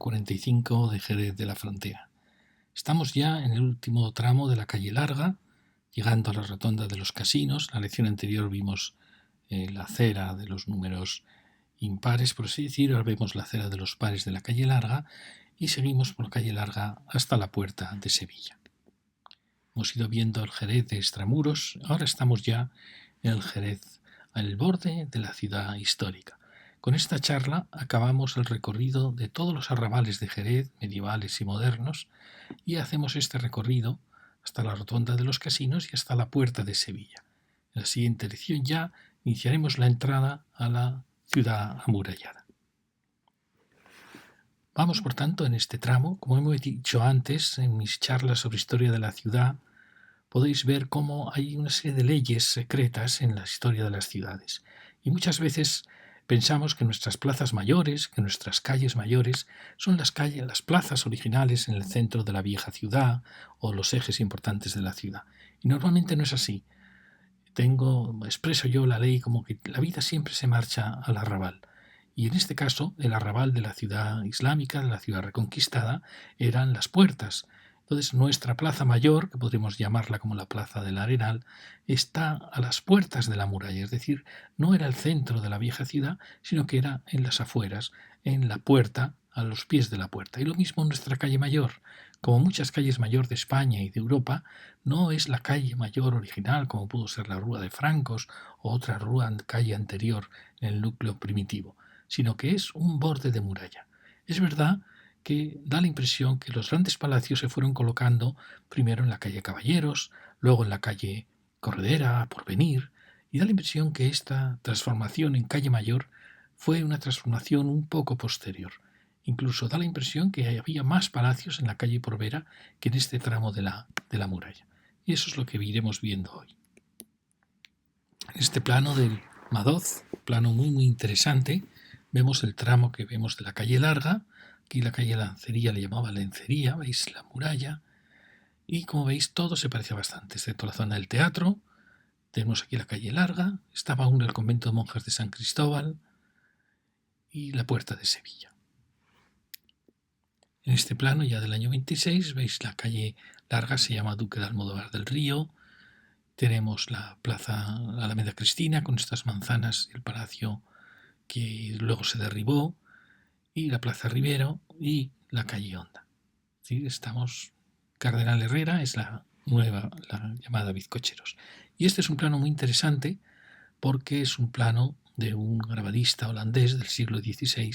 45 de Jerez de la Frontera. Estamos ya en el último tramo de la calle Larga, llegando a la rotonda de los casinos. En la lección anterior vimos la acera de los números impares, por así decir. Ahora vemos la acera de los pares de la calle Larga y seguimos por la calle Larga hasta la puerta de Sevilla. Hemos ido viendo el Jerez de extramuros, ahora estamos ya en el Jerez al borde de la ciudad histórica. Con esta charla acabamos el recorrido de todos los arrabales de Jerez, medievales y modernos, y hacemos este recorrido hasta la rotonda de los casinos y hasta la puerta de Sevilla. En la siguiente lección ya iniciaremos la entrada a la ciudad amurallada. Vamos, por tanto, en este tramo. Como hemos dicho antes en mis charlas sobre historia de la ciudad, podéis ver cómo hay una serie de leyes secretas en la historia de las ciudades. Y muchas veces pensamos que nuestras plazas mayores, que nuestras calles mayores, son las plazas originales en el centro de la vieja ciudad o los ejes importantes de la ciudad. Y normalmente no es así. Expreso yo la ley como que la vida siempre se marcha al arrabal. Y en este caso, el arrabal de la ciudad islámica, de la ciudad reconquistada, eran las puertas. Entonces, nuestra plaza mayor, que podríamos llamarla como la plaza del Arenal, está a las puertas de la muralla, es decir, no era el centro de la vieja ciudad, sino que era en las afueras, en la puerta, a los pies de la puerta. Y lo mismo en nuestra calle mayor. Como muchas calles mayor de España y de Europa, no es la calle mayor original, como pudo ser la Rúa de Francos o otra calle anterior en el núcleo primitivo, sino que es un borde de muralla. Es verdad que da la impresión que los grandes palacios se fueron colocando primero en la calle Caballeros, luego en la calle Corredera, Porvenir, y da la impresión que esta transformación en calle mayor fue una transformación un poco posterior. Incluso da la impresión que había más palacios en la calle Porvera que en este tramo de la muralla. Y eso es lo que iremos viendo hoy. En este plano del Madoz, plano muy interesante, vemos el tramo que vemos de la calle Larga. Aquí la calle Lancería le llamaba Lencería, veis la muralla, y como veis todo se parece bastante, excepto la zona del teatro. Tenemos aquí la calle Larga, estaba aún el convento de monjas de San Cristóbal y la puerta de Sevilla. En este plano ya del año 26 veis la calle Larga, se llama Duque de Almodóvar del Río. Tenemos la plaza Alameda Cristina con estas manzanas y el palacio que luego se derribó, y la plaza Rivero y la calle Honda. ¿Sí? Estamos, Cardenal Herrera es la nueva, la llamada Bizcocheros. Y este es un plano muy interesante porque es un plano de un grabadista holandés del siglo XVI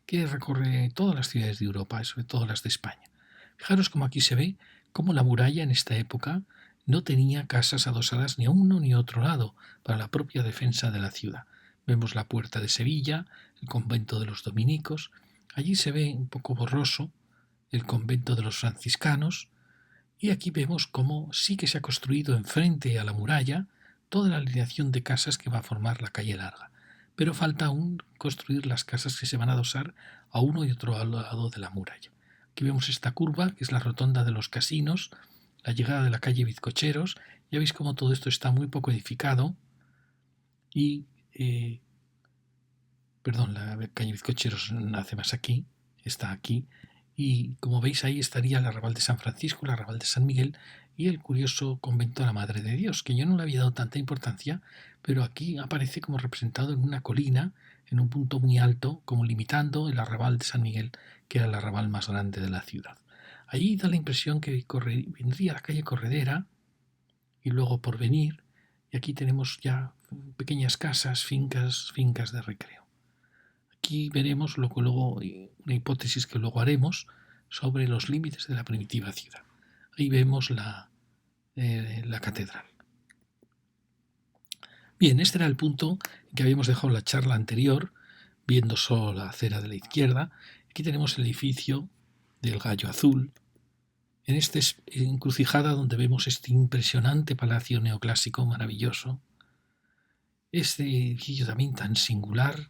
que recorre todas las ciudades de Europa, sobre todo las de España. Fijaros cómo aquí se ve cómo la muralla en esta época no tenía casas adosadas ni a uno ni a otro lado para la propia defensa de la ciudad. Vemos la puerta de Sevilla, el convento de los dominicos. Allí se ve un poco borroso el convento de los franciscanos, y aquí vemos cómo sí que se ha construido enfrente a la muralla toda la alineación de casas que va a formar la calle Larga. Pero falta aún construir las casas que se van a adosar a uno y otro lado de la muralla. Aquí vemos esta curva, que es la rotonda de los casinos, la llegada de la calle Bizcocheros. Ya veis cómo todo esto está muy poco edificado y la calle Bizcocheros nace más aquí, está aquí, y como veis ahí estaría el arrabal de San Francisco, el arrabal de San Miguel y el curioso convento de la Madre de Dios, que yo no le había dado tanta importancia, pero aquí aparece como representado en una colina, en un punto muy alto, como limitando el arrabal de San Miguel, que era el arrabal más grande de la ciudad. Allí da la impresión que vendría la calle Corredera y luego Porvenir, y aquí tenemos ya pequeñas casas, fincas de recreo. Aquí veremos luego una hipótesis que luego haremos sobre los límites de la primitiva ciudad. Ahí vemos la catedral. Bien, este era el punto en que habíamos dejado la charla anterior, viendo solo la acera de la izquierda. Aquí tenemos el edificio del Gallo Azul. En esta encrucijada donde vemos este impresionante palacio neoclásico maravilloso. Este edificio también tan singular,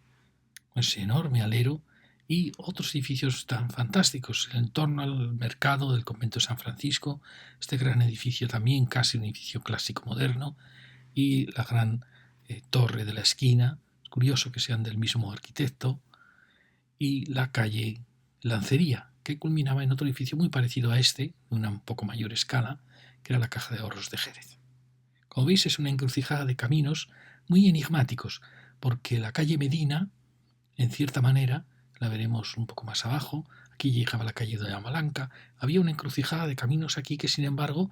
ese enorme alero, y otros edificios tan fantásticos, el entorno al mercado del convento de San Francisco, este gran edificio también casi un edificio clásico moderno, y la gran torre de la esquina, es curioso que sean del mismo arquitecto, y la calle Lancería, que culminaba en otro edificio muy parecido a este, de una un poco mayor escala, que era la Caja de Ahorros de Jerez. Como veis, es una encrucijada de caminos muy enigmáticos, porque la calle Medina, en cierta manera, la veremos un poco más abajo, aquí llegaba la calle de la Malanca, había una encrucijada de caminos aquí que, sin embargo,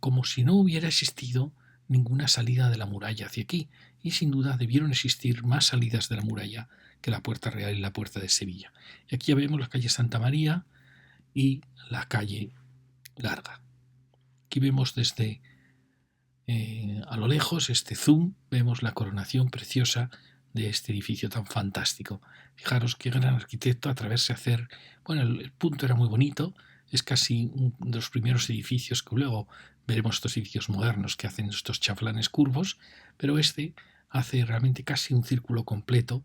como si no hubiera existido ninguna salida de la muralla hacia aquí, y sin duda debieron existir más salidas de la muralla que la Puerta Real y la Puerta de Sevilla. Y aquí ya vemos la calle Santa María y la calle Larga. Aquí vemos desde a lo lejos este zoom, vemos la coronación preciosa de este edificio tan fantástico. Fijaros qué gran arquitecto atreverse a hacer. Bueno, el punto era muy bonito, es casi uno de los primeros edificios que luego veremos estos edificios modernos que hacen estos chaflanes curvos, pero este hace realmente casi un círculo completo,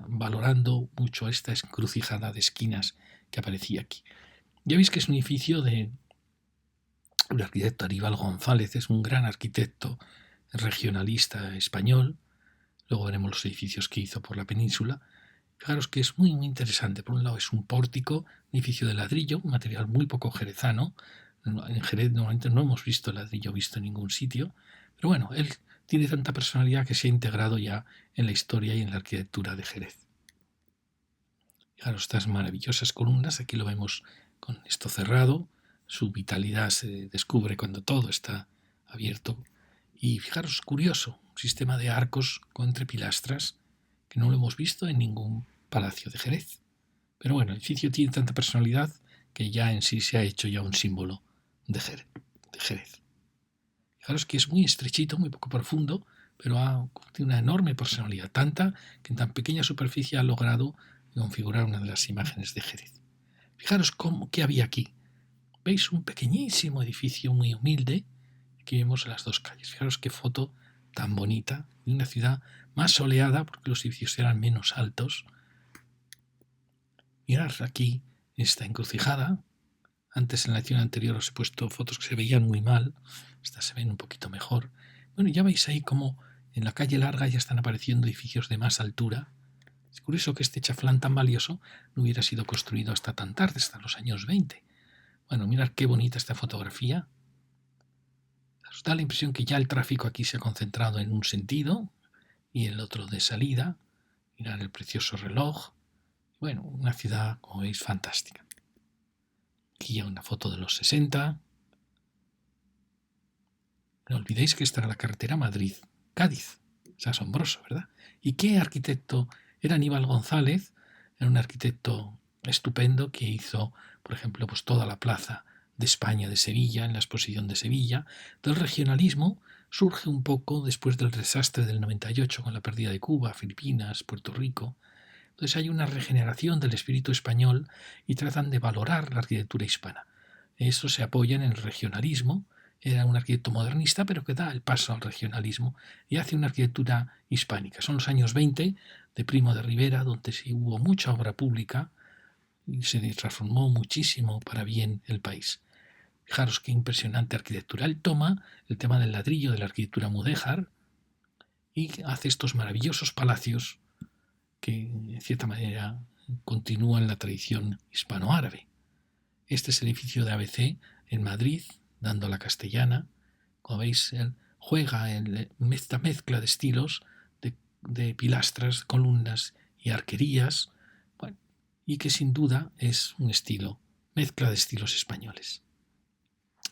valorando mucho esta encrucijada de esquinas que aparecía aquí. Ya veis que es un edificio de el arquitecto Aníbal González, es un gran arquitecto regionalista español. Luego veremos los edificios que hizo por la península. Fijaros que es muy, muy interesante. Por un lado es un pórtico, un edificio de ladrillo, un material muy poco jerezano. En Jerez normalmente no hemos visto ladrillo visto en ningún sitio. Pero bueno, él tiene tanta personalidad que se ha integrado ya en la historia y en la arquitectura de Jerez. Fijaros estas maravillosas columnas. Aquí lo vemos con esto cerrado. Su vitalidad se descubre cuando todo está abierto. Y fijaros, curioso, un sistema de arcos entre pilastras que no lo hemos visto en ningún palacio de Jerez. Pero bueno, el edificio tiene tanta personalidad que ya en sí se ha hecho ya un símbolo de Jerez. Fijaros que es muy estrechito, muy poco profundo, pero tiene una enorme personalidad, tanta que en tan pequeña superficie ha logrado configurar una de las imágenes de Jerez. Fijaros qué había aquí. ¿Veis? Un pequeñísimo edificio muy humilde. Aquí vemos las dos calles. Fijaros qué foto tan bonita de una ciudad más soleada porque los edificios eran menos altos. Mirad aquí esta encrucijada. Antes en la lección anterior os he puesto fotos que se veían muy mal. Estas se ven un poquito mejor. Bueno, ya veis ahí como en la calle Larga ya están apareciendo edificios de más altura. Es curioso que este chaflán tan valioso no hubiera sido construido hasta tan tarde, hasta los años 20. Bueno, mirad qué bonita esta fotografía. Os da la impresión que ya el tráfico aquí se ha concentrado en un sentido y el otro de salida. Mirad el precioso reloj. Bueno, una ciudad, como veis, fantástica. Aquí ya una foto de los 60. No olvidéis que esta era la carretera Madrid-Cádiz. Es asombroso, ¿verdad? ¿Y qué arquitecto era Aníbal González? Era un arquitecto estupendo que hizo, por ejemplo, pues toda la plaza de España de Sevilla, en la exposición de Sevilla. Del regionalismo surge un poco después del desastre del 98 con la pérdida de Cuba, Filipinas, Puerto Rico. Entonces hay una regeneración del espíritu español y tratan de valorar la arquitectura hispana. Eso se apoya en el regionalismo. Era un arquitecto modernista, pero que da el paso al regionalismo y hace una arquitectura hispánica. Son los años 20 de Primo de Rivera, donde sí hubo mucha obra pública y se transformó muchísimo para bien el país. Fijaros qué impresionante arquitectura. Él toma el tema del ladrillo de la arquitectura mudéjar y hace estos maravillosos palacios que, en cierta manera, continúan la tradición hispano-árabe. Este es el edificio de ABC en Madrid, dando a la Castellana. Como veis, él juega en esta mezcla de estilos, de pilastras, columnas y arquerías, bueno, y que sin duda es un estilo, mezcla de estilos españoles.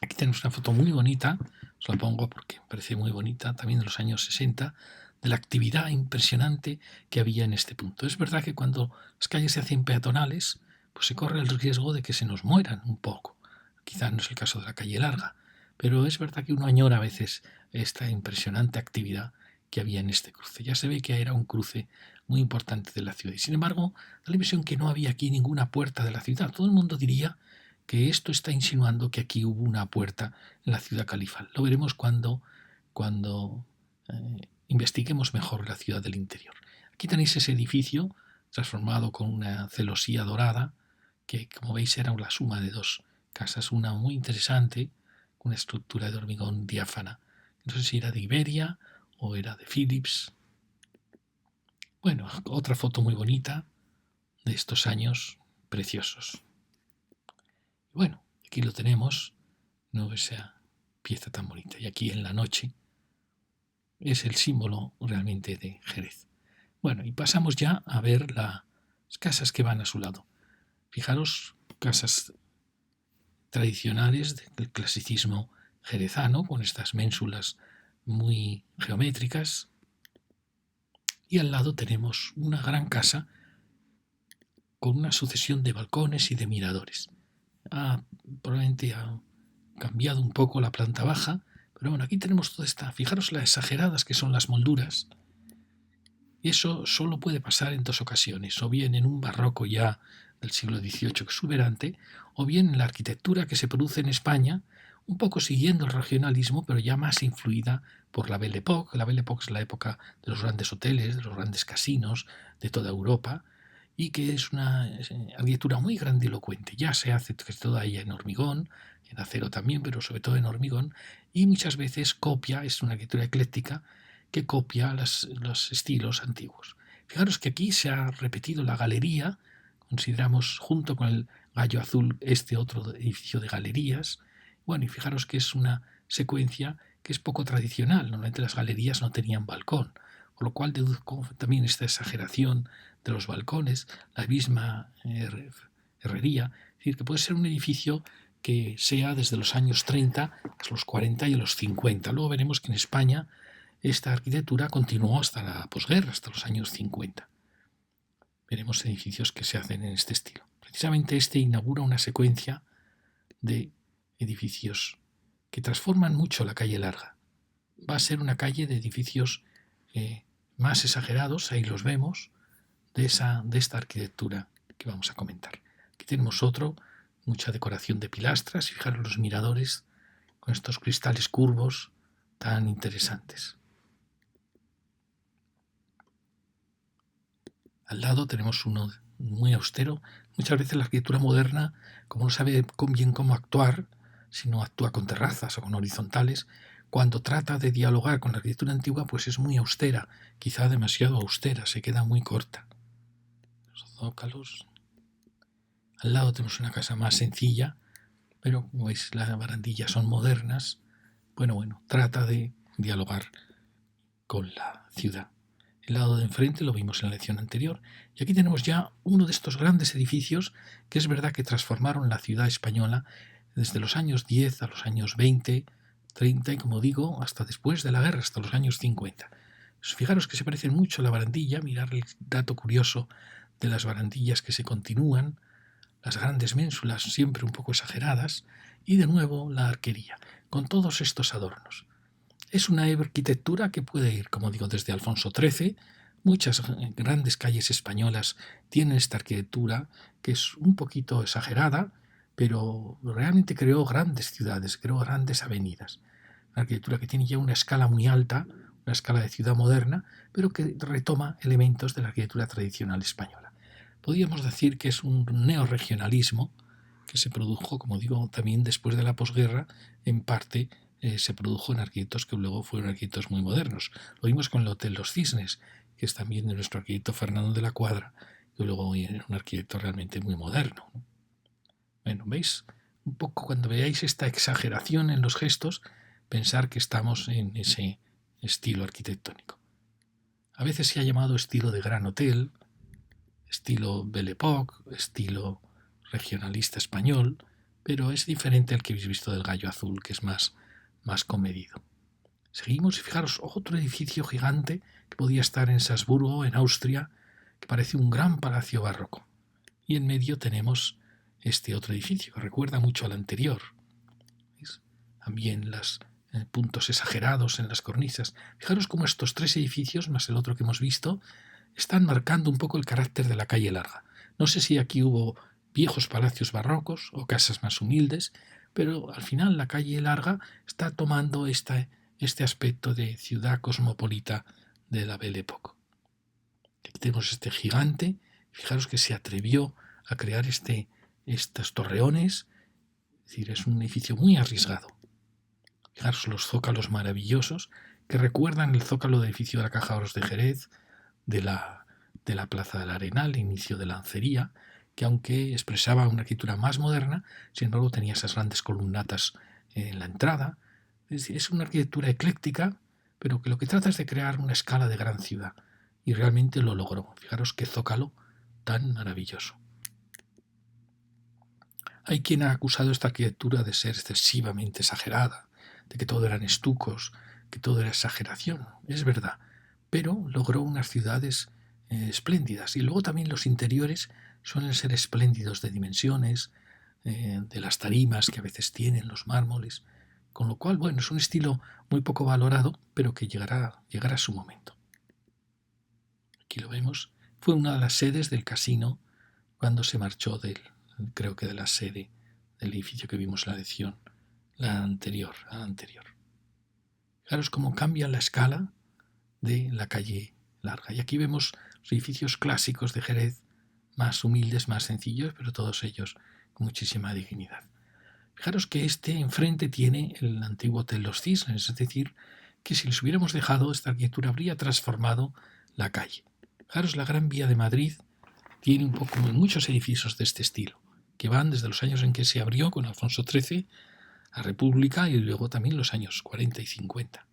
Aquí tenemos una foto muy bonita, os la pongo porque me parece muy bonita, también de los años 60, de la actividad impresionante que había en este punto. Es verdad que cuando las calles se hacen peatonales, pues se corre el riesgo de que se nos mueran un poco. Quizá no es el caso de la calle Larga, pero es verdad que uno añora a veces esta impresionante actividad que había en este cruce. Ya se ve que era un cruce muy importante de la ciudad. Y sin embargo, da la impresión que no había aquí ninguna puerta de la ciudad. Todo el mundo diría que esto está insinuando que aquí hubo una puerta en la ciudad califal. Lo veremos cuando investiguemos mejor la ciudad del interior. Aquí tenéis ese edificio transformado con una celosía dorada, que como veis era la suma de dos casas, una muy interesante, con una estructura de hormigón diáfana. No sé si era de Iberia o era de Philips. Bueno, otra foto muy bonita de estos años, preciosos. Bueno, aquí lo tenemos, ¿no? Esa pieza tan bonita. Y aquí en la noche es el símbolo realmente de Jerez. Bueno, y pasamos ya a ver las casas que van a su lado. Fijaros, casas tradicionales del clasicismo jerezano, con estas ménsulas muy geométricas. Y al lado tenemos una gran casa con una sucesión de balcones y de miradores. Probablemente ha cambiado un poco la planta baja, pero bueno, aquí tenemos toda esta. Fijaros las exageradas que son las molduras. Y eso solo puede pasar en dos ocasiones, o bien en un barroco ya del siglo XVIII exuberante, o bien en la arquitectura que se produce en España, un poco siguiendo el regionalismo, pero ya más influida por la Belle Époque. La Belle Époque es la época de los grandes hoteles, de los grandes casinos de toda Europa, y que es una arquitectura muy grandilocuente. Ya se hace toda ella en hormigón, en acero también, pero sobre todo en hormigón, y muchas veces copia, es una arquitectura ecléctica, que copia los estilos antiguos. Fijaros que aquí se ha repetido la galería, consideramos junto con el Gallo Azul este otro edificio de galerías. Bueno, y fijaros que es una secuencia que es poco tradicional. Normalmente las galerías no tenían balcón, con lo cual deduzco también esta exageración de los balcones, la misma herrería. Es decir, que puede ser un edificio que sea desde los años 30 hasta los 40 y los 50. Luego veremos que en España esta arquitectura continuó hasta la posguerra, hasta los años 50. Veremos edificios que se hacen en este estilo. Precisamente este inaugura una secuencia de edificios que transforman mucho la calle Larga. Va a ser una calle de edificios más exagerados, ahí los vemos, de esta arquitectura que vamos a comentar. Aquí tenemos otro, mucha decoración de pilastras, y fijaros los miradores con estos cristales curvos tan interesantes. Al lado tenemos uno muy austero. Muchas veces la arquitectura moderna, como no sabe bien cómo actuar, si no actúa con terrazas o con horizontales, cuando trata de dialogar con la arquitectura antigua, pues es muy austera, quizá demasiado austera, se queda muy corta. Los zócalos. Al lado tenemos una casa más sencilla, pero como veis las barandillas son modernas. Bueno, trata de dialogar con la ciudad. El lado de enfrente lo vimos en la lección anterior, y aquí tenemos ya uno de estos grandes edificios que es verdad que transformaron la ciudad española desde los años 10 a los años 20, 30 y, como digo, hasta después de la guerra, hasta los años 50. Pues fijaros que se parecen mucho la barandilla, mirar el dato curioso de las barandillas que se continúan, las grandes ménsulas siempre un poco exageradas, y de nuevo la arquería, con todos estos adornos. Es una arquitectura que puede ir, como digo, desde Alfonso XIII. Muchas grandes calles españolas tienen esta arquitectura que es un poquito exagerada, pero realmente creó grandes ciudades, creó grandes avenidas. Una arquitectura que tiene ya una escala muy alta, una escala de ciudad moderna, pero que retoma elementos de la arquitectura tradicional española. Podríamos decir que es un neorregionalismo que se produjo, como digo, también después de la posguerra, en parte se produjo en arquitectos que luego fueron arquitectos muy modernos. Lo vimos con el Hotel Los Cisnes, que es también de nuestro arquitecto Fernando de la Cuadra, que luego era un arquitecto realmente muy moderno. Bueno, ¿veis? Un poco cuando veáis esta exageración en los gestos, pensar que estamos en ese estilo arquitectónico. A veces se ha llamado estilo de Gran Hotel, estilo Belle Époque, estilo regionalista español, pero es diferente al que habéis visto del Gallo Azul, que es más comedido. Seguimos y fijaros, otro edificio gigante que podía estar en Salzburgo, en Austria, que parece un gran palacio barroco. Y en medio tenemos este otro edificio que recuerda mucho al anterior. ¿Veis? También los puntos exagerados en las cornisas. Fijaros cómo estos tres edificios, más el otro que hemos visto, están marcando un poco el carácter de la calle Larga. No sé si aquí hubo viejos palacios barrocos o casas más humildes, pero al final la calle Larga está tomando este aspecto de ciudad cosmopolita de la Belle Époque. Aquí tenemos este gigante, fijaros que se atrevió a crear estos torreones, es decir, es un edificio muy arriesgado. Fijaros los zócalos maravillosos que recuerdan el zócalo del edificio de la Caja de Oros de Jerez, de la Plaza del Arenal, inicio de Lancería, que aunque expresaba una arquitectura más moderna, sin embargo tenía esas grandes columnatas en la entrada. Es decir, es una arquitectura ecléctica, pero que lo que trata es de crear una escala de gran ciudad. Y realmente lo logró. Fijaros qué zócalo tan maravilloso. Hay quien ha acusado esta arquitectura de ser excesivamente exagerada, de que todo eran estucos, que todo era exageración. Es verdad, pero logró unas ciudades espléndidas. Y luego también los interiores suelen ser espléndidos de dimensiones, de las tarimas que a veces tienen, los mármoles. Con lo cual, bueno, es un estilo muy poco valorado, pero que llegará a su momento. Aquí lo vemos. Fue una de las sedes del casino cuando se marchó creo que de la sede del edificio que vimos en la lección, la anterior. Fijaros cómo cambia la escala de la calle larga. Y aquí vemos los edificios clásicos de Jerez, más humildes, más sencillos, pero todos ellos con muchísima dignidad. Fijaros que enfrente tiene el antiguo Hotel Los Cisnes, es decir, que si les hubiéramos dejado, esta arquitectura habría transformado la calle. Fijaros, la Gran Vía de Madrid tiene muchos edificios de este estilo, que van desde los años en que se abrió con Alfonso XIII, la República, y luego también los años 40 y 50.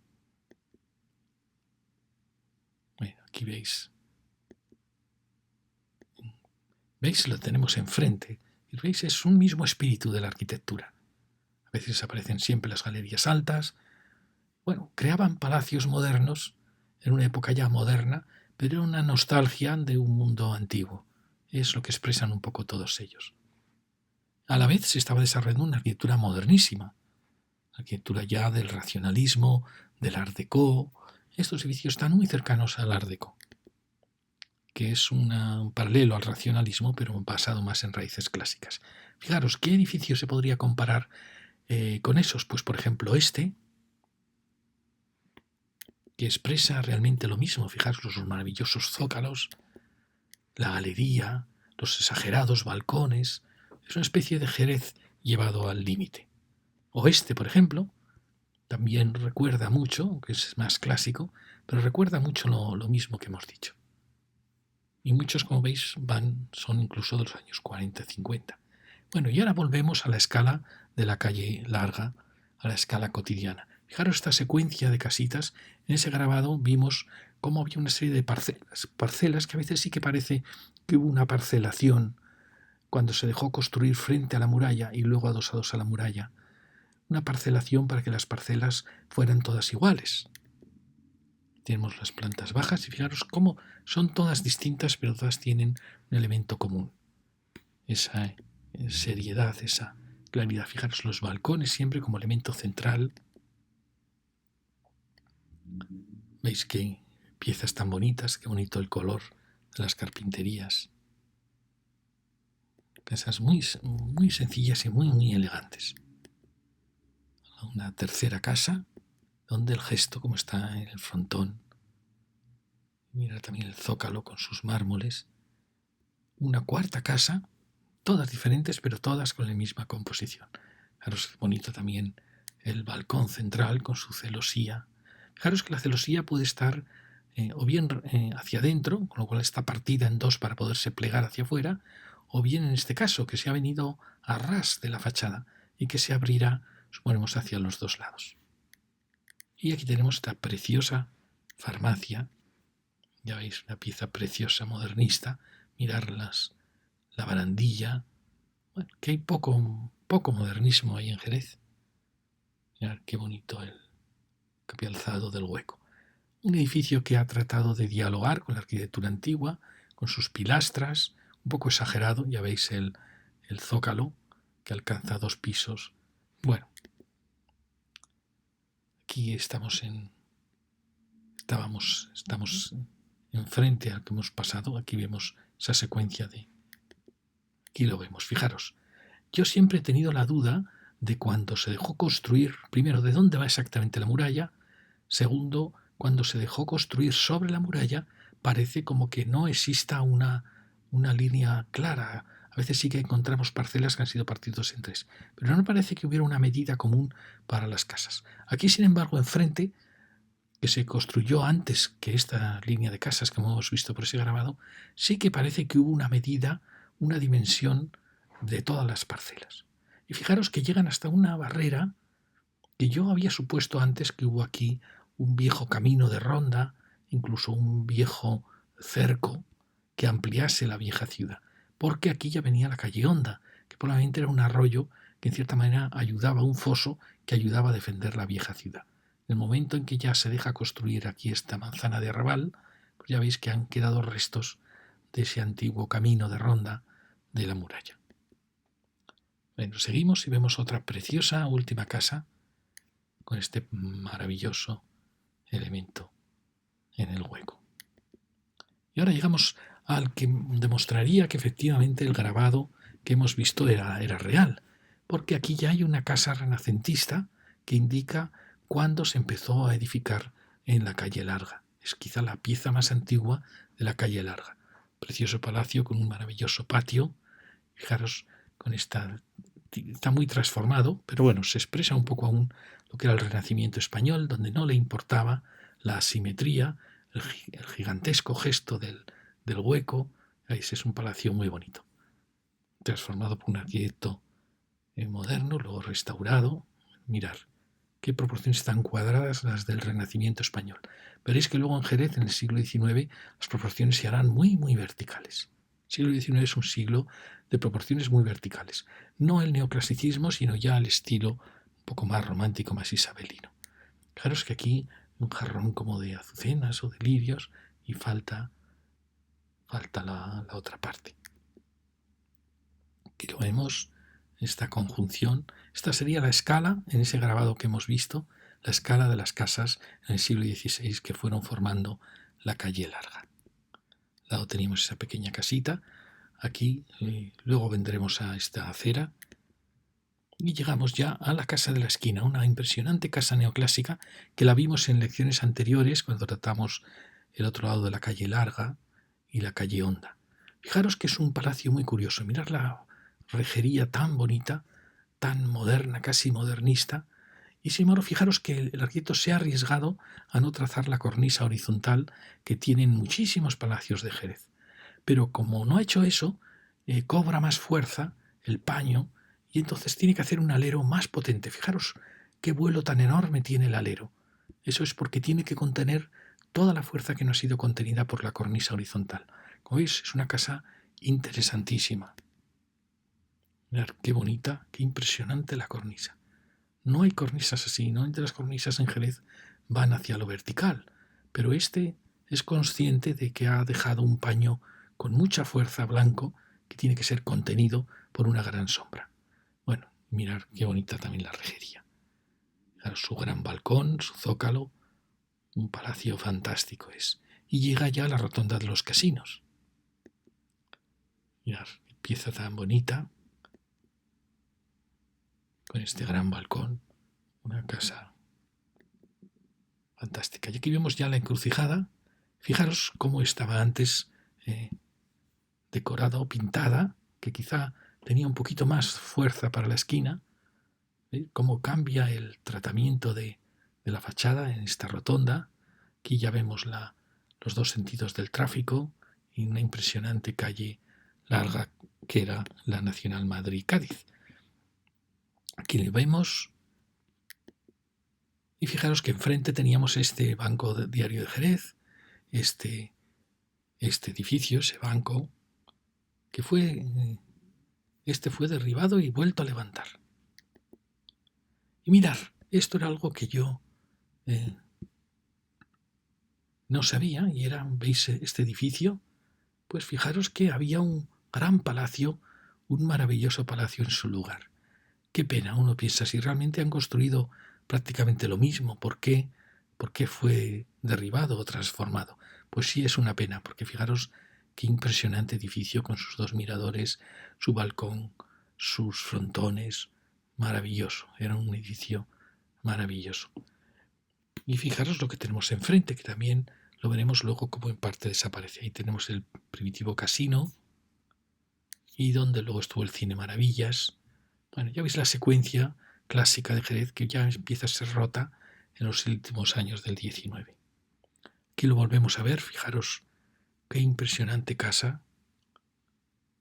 Bueno, aquí veis. ¿Veis? Lo tenemos enfrente. Y veis, es un mismo espíritu de la arquitectura. A veces aparecen siempre las galerías altas. Bueno, creaban palacios modernos en una época ya moderna, pero era una nostalgia de un mundo antiguo. Es lo que expresan un poco todos ellos. A la vez se estaba desarrollando una arquitectura modernísima, arquitectura ya del racionalismo, del Art Deco. Estos edificios están muy cercanos al Art Deco, que es un paralelo al racionalismo, pero basado más en raíces clásicas. Fijaros, ¿qué edificio se podría comparar con esos? Pues, por ejemplo, que expresa realmente lo mismo. Fijaros los maravillosos zócalos, la galería, los exagerados balcones. Es una especie de Jerez llevado al límite. O por ejemplo, también recuerda mucho, aunque es más clásico, pero recuerda mucho lo mismo que hemos dicho. Y muchos, como veis, son incluso de los años 40-50. Bueno, y ahora volvemos a la escala de la calle larga, a la escala cotidiana. Fijaros esta secuencia de casitas. En ese grabado vimos cómo había una serie de parcelas que a veces sí que parece que hubo una parcelación cuando se dejó construir frente a la muralla y luego adosados a la muralla. Una parcelación para que las parcelas fueran todas iguales. Tenemos las plantas bajas y fijaros cómo son todas distintas, pero todas tienen un elemento común. Esa seriedad, esa claridad. Fijaros los balcones siempre como elemento central. ¿Veis qué piezas tan bonitas? Qué bonito el color de las carpinterías. Piezas muy, muy sencillas y muy, muy elegantes. Una tercera casa, donde el gesto, como está en el frontón. Mira también el zócalo con sus mármoles. Una cuarta casa, todas diferentes, pero todas con la misma composición. Fijaros qué bonito también el balcón central con su celosía. Fijaros que la celosía puede estar o bien hacia adentro, con lo cual está partida en dos para poderse plegar hacia afuera, o bien en este caso que se ha venido a ras de la fachada y que se abrirá, suponemos, hacia los dos lados. Y aquí tenemos esta preciosa farmacia. Ya veis, una pieza preciosa, modernista. Mirarlas, la barandilla. Bueno, que hay poco modernismo ahí en Jerez. Mirad qué bonito el capialzado del Hueco. Un edificio que ha tratado de dialogar con la arquitectura antigua, con sus pilastras, un poco exagerado. Ya veis el zócalo, que alcanza 2 pisos. Bueno, aquí estamos enfrente al que hemos pasado. Aquí vemos esa secuencia Aquí lo vemos, fijaros. Yo siempre he tenido la duda de cuando se dejó construir, primero, de dónde va exactamente la muralla. Segundo, cuando se dejó construir sobre la muralla, parece como que no exista una línea clara. A veces sí que encontramos parcelas que han sido partidos en 3, pero no parece que hubiera una medida común para las casas. Aquí, sin embargo, enfrente, que se construyó antes que esta línea de casas que hemos visto por ese grabado, sí que parece que hubo una medida una dimensión de todas las parcelas. Y fijaros que llegan hasta una barrera que yo había supuesto antes que hubo aquí un viejo camino de ronda, incluso un viejo cerco que ampliase la vieja ciudad, porque aquí ya venía la calle Honda, que probablemente era un arroyo que en cierta manera ayudaba, un foso que ayudaba a defender la vieja ciudad. En el momento en que ya se deja construir aquí esta manzana de arrabal, pues ya veis que han quedado restos de ese antiguo camino de ronda de la muralla. Bueno, seguimos y vemos otra preciosa última casa con este maravilloso elemento en el hueco. Y ahora llegamos al que demostraría que efectivamente el grabado que hemos visto era real, porque aquí ya hay una casa renacentista que indica cuándo se empezó a edificar en la calle Larga. Es quizá la pieza más antigua de la calle Larga. Precioso palacio con un maravilloso patio. Fijaros, está muy transformado, pero bueno, se expresa un poco aún lo que era el Renacimiento español, donde no le importaba la asimetría, el gigantesco gesto del hueco. Ese es un palacio muy bonito, transformado por un arquitecto moderno, luego restaurado. Mirar qué proporciones tan cuadradas las del Renacimiento español. Veréis que luego en Jerez, en el siglo XIX, las proporciones se harán muy, muy verticales. El siglo XIX es un siglo de proporciones muy verticales. No el neoclasicismo, sino ya el estilo un poco más romántico, más isabelino. Fijaros que aquí un jarrón como de azucenas o de lirios y falta la otra parte. Aquí lo vemos, esta conjunción. Esta sería la escala, en ese grabado que hemos visto, la escala de las casas en el siglo XVI que fueron formando la calle Larga. Al lado teníamos esa pequeña casita. Aquí luego vendremos a esta acera y llegamos ya a la casa de la esquina, una impresionante casa neoclásica que la vimos en lecciones anteriores cuando tratamos el otro lado de la calle Larga y la calle Honda. Fijaros que es un palacio muy curioso. Mirad la rejería tan bonita, tan moderna, casi modernista. Y sin embargo, fijaros que el arquitecto se ha arriesgado a no trazar la cornisa horizontal que tienen muchísimos palacios de Jerez. Pero como no ha hecho eso, cobra más fuerza el paño y entonces tiene que hacer un alero más potente. Fijaros qué vuelo tan enorme tiene el alero. Eso es porque tiene que contener toda la fuerza que no ha sido contenida por la cornisa horizontal. Como veis, es una casa interesantísima. Mirad qué bonita, qué impresionante la cornisa. No hay cornisas así, no entre las cornisas en Jerez van hacia lo vertical, pero este es consciente de que ha dejado un paño con mucha fuerza blanco que tiene que ser contenido por una gran sombra. Bueno, mirad qué bonita también la rejería. Mirad su gran balcón, su zócalo, un palacio fantástico es. Y llega ya a la rotonda de los casinos. Mirad, qué pieza tan bonita, con este gran balcón, una casa fantástica. Y aquí vemos ya la encrucijada. Fijaros cómo estaba antes decorada o pintada, que quizá tenía un poquito más fuerza para la esquina. Cómo cambia el tratamiento de la fachada en esta rotonda. Aquí ya vemos los dos sentidos del tráfico y una impresionante calle larga que era la Nacional Madrid-Cádiz. Aquí le vemos y fijaros que enfrente teníamos este banco diario de Jerez, este edificio, ese banco, que fue derribado y vuelto a levantar. Y mirad, esto era algo que yo no sabía, y era, ¿veis este edificio? Pues fijaros que había un gran palacio, un maravilloso palacio en su lugar. Qué pena, uno piensa, si realmente han construido prácticamente lo mismo, ¿por qué fue derribado o transformado? Pues sí, es una pena, porque fijaros qué impresionante edificio con sus dos miradores, su balcón, sus frontones, maravilloso, era un edificio maravilloso. Y fijaros lo que tenemos enfrente, que también lo veremos luego como en parte desaparece. Ahí tenemos el primitivo casino y donde luego estuvo el Cine Maravillas. Bueno, ya veis la secuencia clásica de Jerez que ya empieza a ser rota en los últimos años del XIX. Aquí lo volvemos a ver, fijaros qué impresionante casa,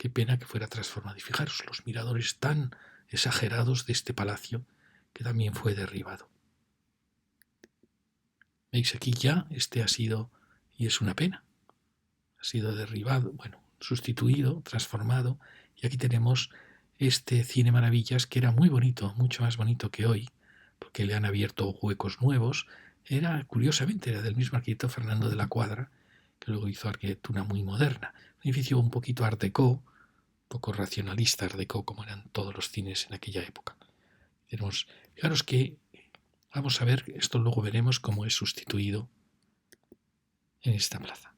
Qué pena que fuera transformado. Y fijaros los miradores tan exagerados de este palacio que también fue derribado. ¿Veis? Aquí ya este ha sido, y es una pena, ha sido derribado, bueno, sustituido, transformado, y aquí tenemos este Cine Maravillas que era muy bonito, mucho más bonito que hoy, porque le han abierto huecos nuevos. Curiosamente, era del mismo arquitecto Fernando de la Cuadra, que luego hizo arquitectura muy moderna. Un edificio un poquito art déco, un poco racionalista art déco, como eran todos los cines en aquella época. Fijaros que vamos a ver, esto luego veremos cómo es sustituido en esta plaza.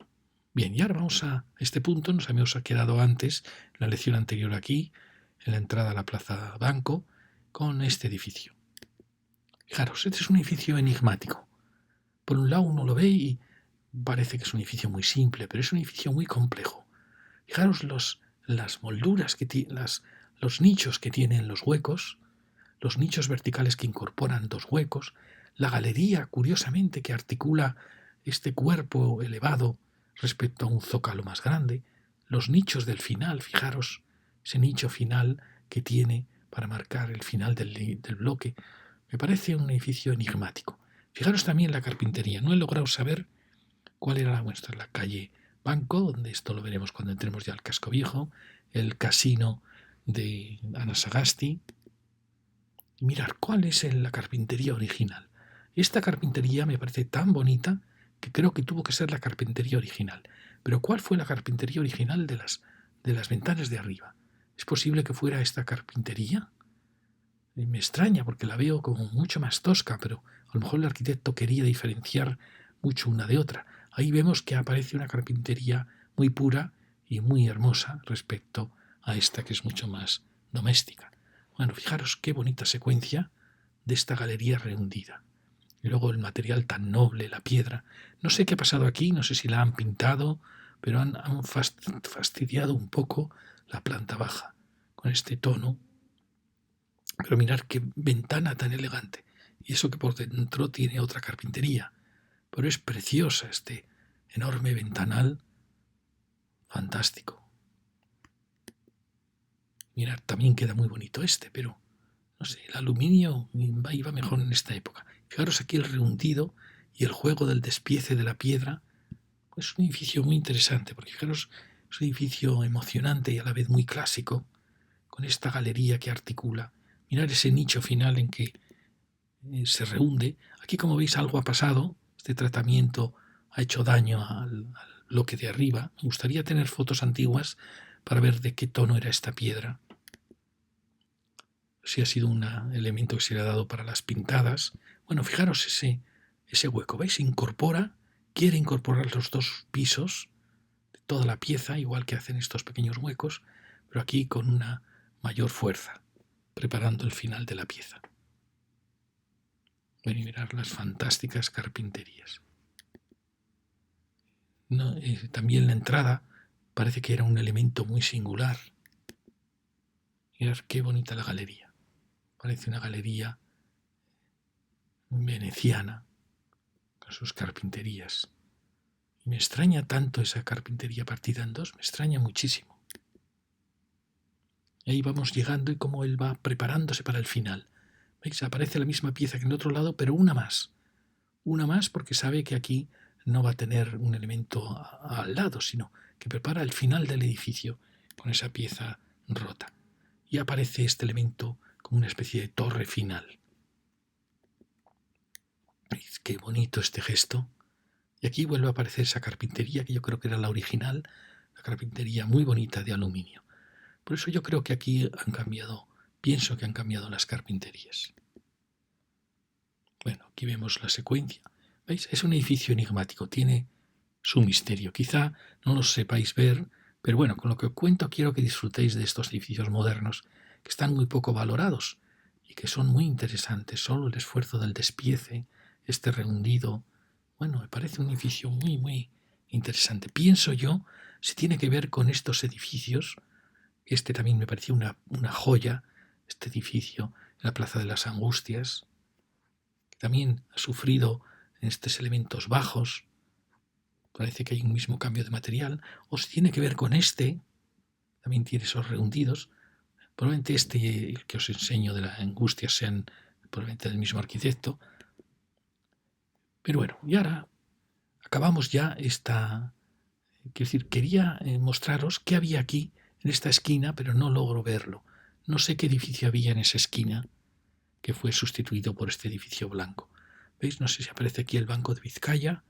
Bien, y ahora vamos a este punto, nos habíamos quedado antes, en la lección anterior aquí, en la entrada a la Plaza Banco, con este edificio. Fijaros, este es un edificio enigmático. Por un lado uno lo ve y parece que es un edificio muy simple, pero es un edificio muy complejo. Fijaros las molduras que tiene, los nichos que tienen los huecos, los nichos verticales que incorporan dos huecos, la galería, curiosamente, que articula este cuerpo elevado respecto a un zócalo más grande, los nichos del final, fijaros, ese nicho final que tiene para marcar el final del bloque, me parece un edificio enigmático. Fijaros también la carpintería, no he logrado saber cuál era la calle Banco, donde esto lo veremos cuando entremos ya al casco viejo, el casino de Anasagasti. Y mirar cuál es la carpintería original. Esta carpintería me parece tan bonita que creo que tuvo que ser la carpintería original. Pero ¿cuál fue la carpintería original de las ventanas de arriba? ¿Es posible que fuera esta carpintería? Me extraña porque la veo como mucho más tosca, pero a lo mejor el arquitecto quería diferenciar mucho una de otra. Ahí vemos que aparece una carpintería muy pura y muy hermosa respecto a esta que es mucho más doméstica. Bueno, fijaros qué bonita secuencia de esta galería rehundida. Y luego el material tan noble, la piedra. No sé qué ha pasado aquí, no sé si la han pintado, pero han fastidiado un poco la planta baja con este tono. Pero mirar qué ventana tan elegante. Y eso que por dentro tiene otra carpintería. Pero es preciosa este enorme ventanal. Fantástico. Mirad, también queda muy bonito este, pero no sé, el aluminio iba mejor en esta época. Fijaros aquí el rehundido y el juego del despiece de la piedra. Pues es un edificio muy interesante, porque fijaros, es un edificio emocionante y a la vez muy clásico, con esta galería que articula. Mirad ese nicho final en que se rehunde. Aquí, como veis, algo ha pasado. Este tratamiento ha hecho daño al bloque de arriba. Me gustaría tener fotos antiguas para ver de qué tono era esta piedra. Si ha sido un elemento que se le ha dado para las pintadas. Bueno, fijaros ese hueco, ¿veis? Quiere incorporar los dos pisos de toda la pieza, igual que hacen estos pequeños huecos, pero aquí con una mayor fuerza, preparando el final de la pieza. Ven y mirar las fantásticas carpinterías. No, también la entrada parece que era un elemento muy singular. Mirad qué bonita la galería. Parece una galería veneciana con sus carpinterías. Y me extraña tanto esa carpintería partida en dos, me extraña muchísimo. Y ahí vamos llegando y cómo él va preparándose para el final. ¿Veis? Aparece la misma pieza que en el otro lado, pero una más. Una más porque sabe que aquí no va a tener un elemento al lado, sino que prepara el final del edificio con esa pieza rota. Y aparece este elemento como una especie de torre final. ¿Veis? Qué bonito este gesto. Y aquí vuelve a aparecer esa carpintería que yo creo que era la original, la carpintería muy bonita de aluminio. Por eso yo creo que aquí pienso que han cambiado las carpinterías. Bueno, aquí vemos la secuencia. ¿Veis? Es un edificio enigmático, tiene su misterio. Quizá no lo sepáis ver, pero bueno, con lo que os cuento quiero que disfrutéis de estos edificios modernos que están muy poco valorados y que son muy interesantes. Solo el esfuerzo del despiece, este rehundido. Bueno, me parece un edificio muy, muy interesante. Pienso yo, si tiene que ver con estos edificios, este también me parecía una joya, este edificio en la Plaza de las Angustias, que también ha sufrido estos elementos bajos. Parece que hay un mismo cambio de material. O si tiene que ver con este, también tiene esos rehundidos. Probablemente el que os enseño de la angustia sean probablemente del mismo arquitecto. Pero bueno, y ahora acabamos ya esta... Quiero decir, quería mostraros qué había aquí en esta esquina, pero no logro verlo. No sé qué edificio había en esa esquina que fue sustituido por este edificio blanco. ¿Veis? No sé si aparece aquí el Banco de Vizcaya.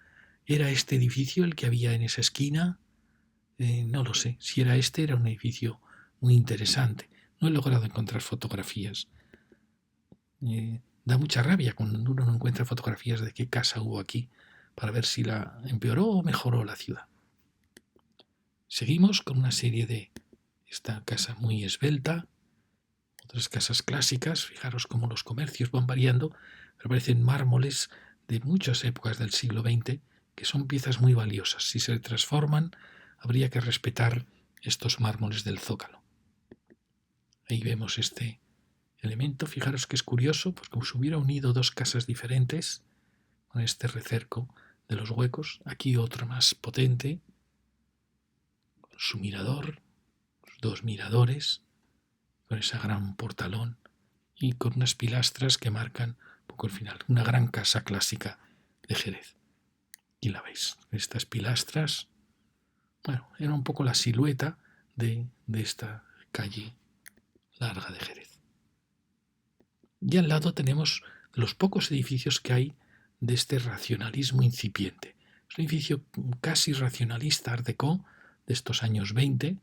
¿Era este edificio el que había en esa esquina? No lo sé. Si era este, era un edificio muy interesante. No he logrado encontrar fotografías. Da mucha rabia cuando uno no encuentra fotografías de qué casa hubo aquí para ver si la empeoró o mejoró la ciudad. Seguimos con una serie de esta casa muy esbelta, otras casas clásicas. Fijaros cómo los comercios van variando, pero parecen mármoles de muchas épocas del siglo XX que son piezas muy valiosas. Si se transforman, habría que respetar estos mármoles del Zócalo. Ahí vemos este elemento. Fijaros que es curioso, pues como si hubiera unido dos casas diferentes con este recerco de los huecos. Aquí otro más potente, con su mirador, los dos miradores, con ese gran portalón y con unas pilastras que marcan un poco el final. Una gran casa clásica de Jerez. Y la veis, estas pilastras, bueno, era un poco la silueta de esta calle larga de Jerez. Y al lado tenemos los pocos edificios que hay de este racionalismo incipiente. Es un edificio casi racionalista, Art Déco, de estos años 20,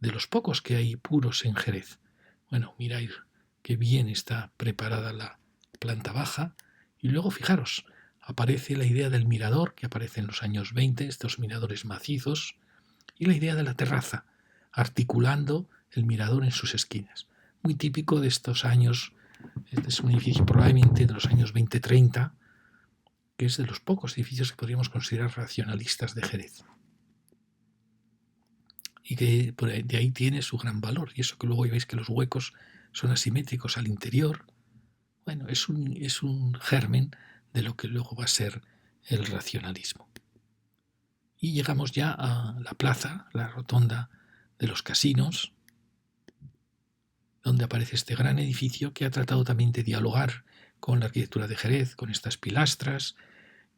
de los pocos que hay puros en Jerez. Bueno, miráis qué bien está preparada la planta baja. Y luego, fijaros, aparece la idea del mirador, que aparece en los años 20, estos miradores macizos, y la idea de la terraza, articulando el mirador en sus esquinas. Muy típico de estos años. Este es un edificio probablemente de los años 20-30, que es de los pocos edificios que podríamos considerar racionalistas de Jerez. Y que de ahí tiene su gran valor. Y eso que luego veis que los huecos son asimétricos al interior. Bueno, es un germen de lo que luego va a ser el racionalismo. Y llegamos ya a la plaza, la rotonda de los casinos, donde aparece este gran edificio que ha tratado también de dialogar con la arquitectura de Jerez, con estas pilastras,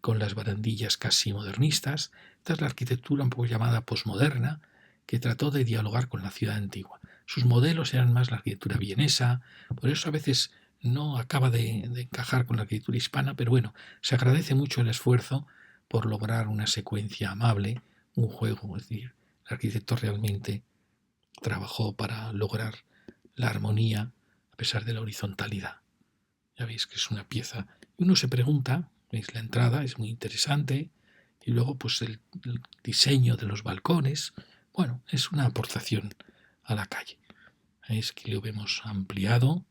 con las barandillas casi modernistas. Esta es la arquitectura un poco llamada posmoderna, que trató de dialogar con la ciudad antigua. Sus modelos eran más la arquitectura vienesa, por eso a veces no acaba de encajar con la arquitectura hispana, pero bueno, se agradece mucho el esfuerzo por lograr una secuencia amable, un juego, es decir, el arquitecto realmente trabajó para lograr la armonía a pesar de la horizontalidad. Ya veis que es una pieza. Y uno se pregunta, veis la entrada, es muy interesante, y luego pues el diseño de los balcones, bueno, es una aportación a la calle. Veis que lo vemos ampliado.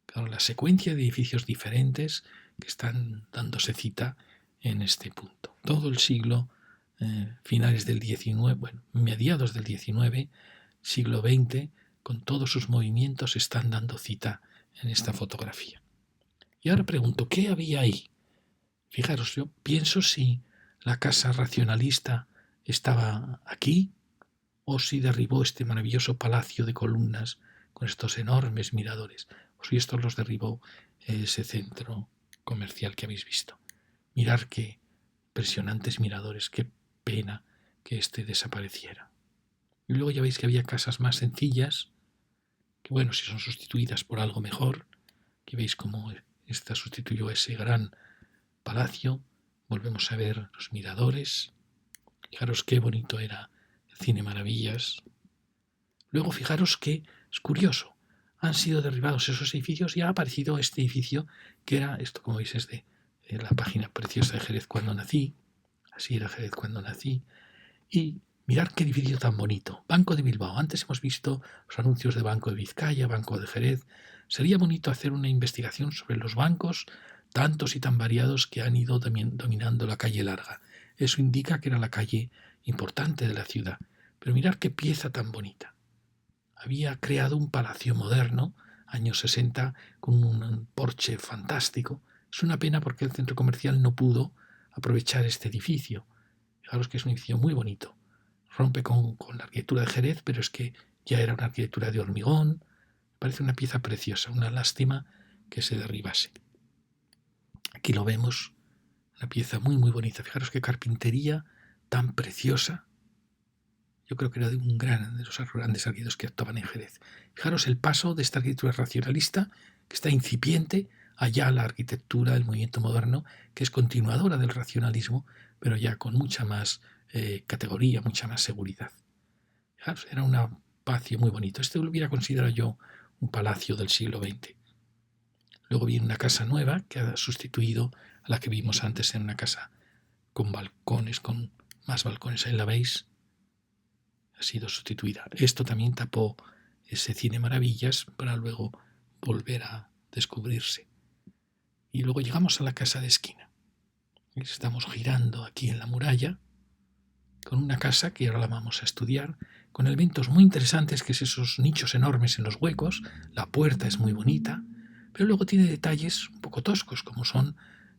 Claro, la secuencia de edificios diferentes que están dándose cita en este punto. Todo el siglo, finales del XIX, bueno, mediados del XIX, siglo XX, con todos sus movimientos están dando cita en esta fotografía. Y ahora pregunto, ¿qué había ahí? Fijaros, yo pienso si la casa racionalista estaba aquí o si derribó este maravilloso palacio de columnas con estos enormes miradores, o si estos los derribó ese centro comercial que habéis visto. Mirad qué impresionantes miradores, qué pena que este desapareciera. Y luego ya veis que había casas más sencillas, que bueno, si son sustituidas por algo mejor, que veis cómo esta sustituyó ese gran palacio. Volvemos a ver los miradores. Fijaros qué bonito era el Cine Maravillas. Luego fijaros que es curioso, han sido derribados esos edificios y ha aparecido este edificio que era, esto como veis es de la página preciosa de Jerez cuando nací, así era Jerez cuando nací, y mirad qué edificio tan bonito, Banco de Bilbao. Antes hemos visto los anuncios de Banco de Vizcaya, Banco de Jerez. Sería bonito hacer una investigación sobre los bancos, tantos y tan variados que han ido también dominando la calle larga. Eso indica que era la calle importante de la ciudad. Pero mirad qué pieza tan bonita. Había creado un palacio moderno, años 60, con un porche fantástico. Es una pena porque el centro comercial no pudo aprovechar este edificio. Fijaros que es un edificio muy bonito. rompe con la arquitectura de Jerez, pero es que ya era una arquitectura de hormigón. Parece una pieza preciosa, una lástima que se derribase. Aquí lo vemos, una pieza muy muy bonita. Fijaros qué carpintería tan preciosa. Yo creo que era de de los grandes arquitectos que actuaban en Jerez. Fijaros el paso de esta arquitectura racionalista, que está incipiente, allá a la arquitectura del movimiento moderno, que es continuadora del racionalismo, pero ya con mucha más categoría, mucha más seguridad. Fijaros, era un espacio muy bonito. Este lo hubiera considerado yo un palacio del siglo XX. Luego viene una casa nueva que ha sustituido a la que vimos antes en una casa con balcones, con más balcones. Ahí la veis, ha sido sustituida. Esto también tapó ese Cine Maravillas para luego volver a descubrirse. Y luego llegamos a la casa de esquina. Estamos girando aquí en la muralla con una casa que ahora la vamos a estudiar, con elementos muy interesantes, que es esos nichos enormes en los huecos. La puerta es muy bonita, pero luego tiene detalles un poco toscos, como son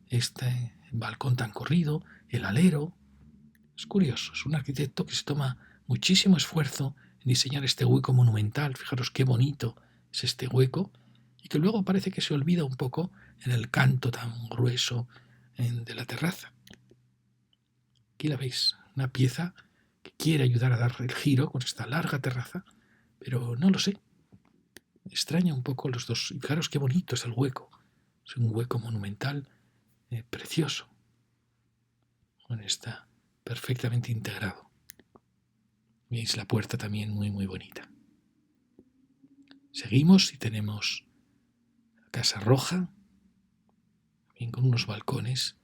este balcón tan corrido, el alero. Es curioso, es un arquitecto que se toma muchísimo esfuerzo en diseñar este hueco monumental. Fijaros qué bonito es este hueco, y que luego parece que se olvida un poco en el canto tan grueso de la terraza. Aquí la veis, una pieza que quiere ayudar a dar el giro con esta larga terraza, pero no lo sé. Extraña un poco los dos. Y fijaros qué bonito es el hueco. Es un hueco monumental precioso. Bueno, está perfectamente integrado. Veis la puerta también muy muy bonita. Seguimos y tenemos la Casa Roja, también con unos balcones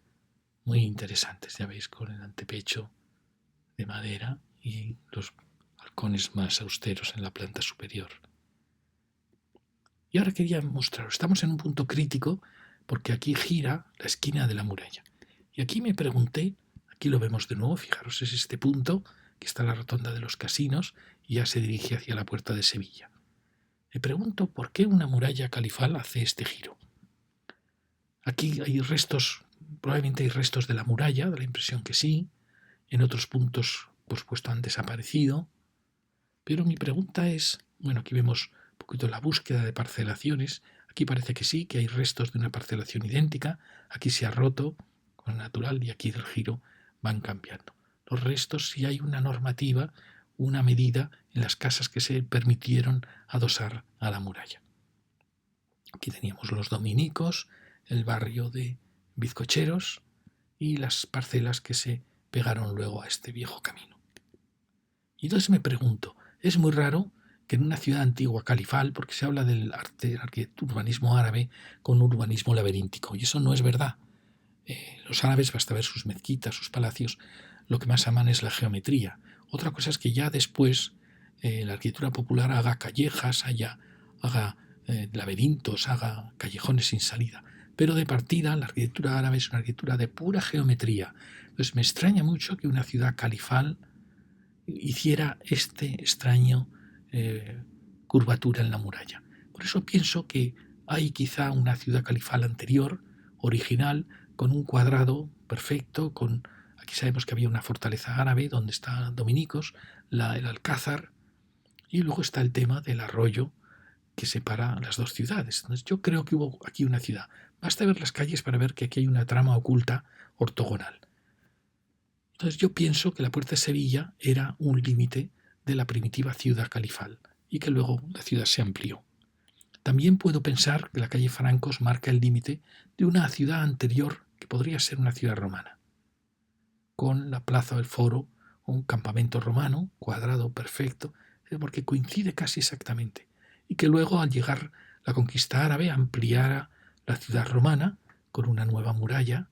muy interesantes. Ya veis, con el antepecho de madera y los balcones más austeros en la planta superior. Y ahora quería mostraros, estamos en un punto crítico porque aquí gira la esquina de la muralla. Y aquí me pregunté, aquí lo vemos de nuevo, fijaros, es este punto que está en la rotonda de los casinos y ya se dirige hacia la puerta de Sevilla. Me pregunto por qué una muralla califal hace este giro. Aquí hay restos, probablemente hay restos de la muralla, da la impresión que sí. En otros puntos, por supuesto, han desaparecido. Pero mi pregunta es, bueno, aquí vemos un poquito la búsqueda de parcelaciones. Aquí parece que sí, que hay restos de una parcelación idéntica. Aquí se ha roto con natural y aquí del giro van cambiando. Los restos, si hay una normativa, una medida en las casas que se permitieron adosar a la muralla. Aquí teníamos los dominicos, el barrio de bizcocheros y las parcelas que se pegaron luego a este viejo camino. Y entonces me pregunto, es muy raro que en una ciudad antigua califal, porque se habla del urbanismo árabe con urbanismo laberíntico, y eso no es verdad. Los árabes, basta ver sus mezquitas, sus palacios, lo que más aman es la geometría. Otra cosa es que ya después la arquitectura popular haga callejas, haga laberintos, haga callejones sin salida. Pero de partida la arquitectura árabe es una arquitectura de pura geometría. Entonces me extraña mucho que una ciudad califal hiciera este extraño curvatura en la muralla. Por eso pienso que hay quizá una ciudad califal anterior, original, con un cuadrado perfecto, aquí sabemos que había una fortaleza árabe donde están dominicos, el Alcázar, y luego está el tema del arroyo que separa las dos ciudades. Entonces yo creo que hubo aquí una ciudad. Basta ver las calles para ver que aquí hay una trama oculta ortogonal. Entonces yo pienso que la puerta de Sevilla era un límite de la primitiva ciudad califal y que luego la ciudad se amplió. También puedo pensar que la calle Francos marca el límite de una ciudad anterior que podría ser una ciudad romana, con la plaza del Foro, un campamento romano, cuadrado, perfecto, porque coincide casi exactamente, y que luego al llegar la conquista árabe ampliara la ciudad romana con una nueva muralla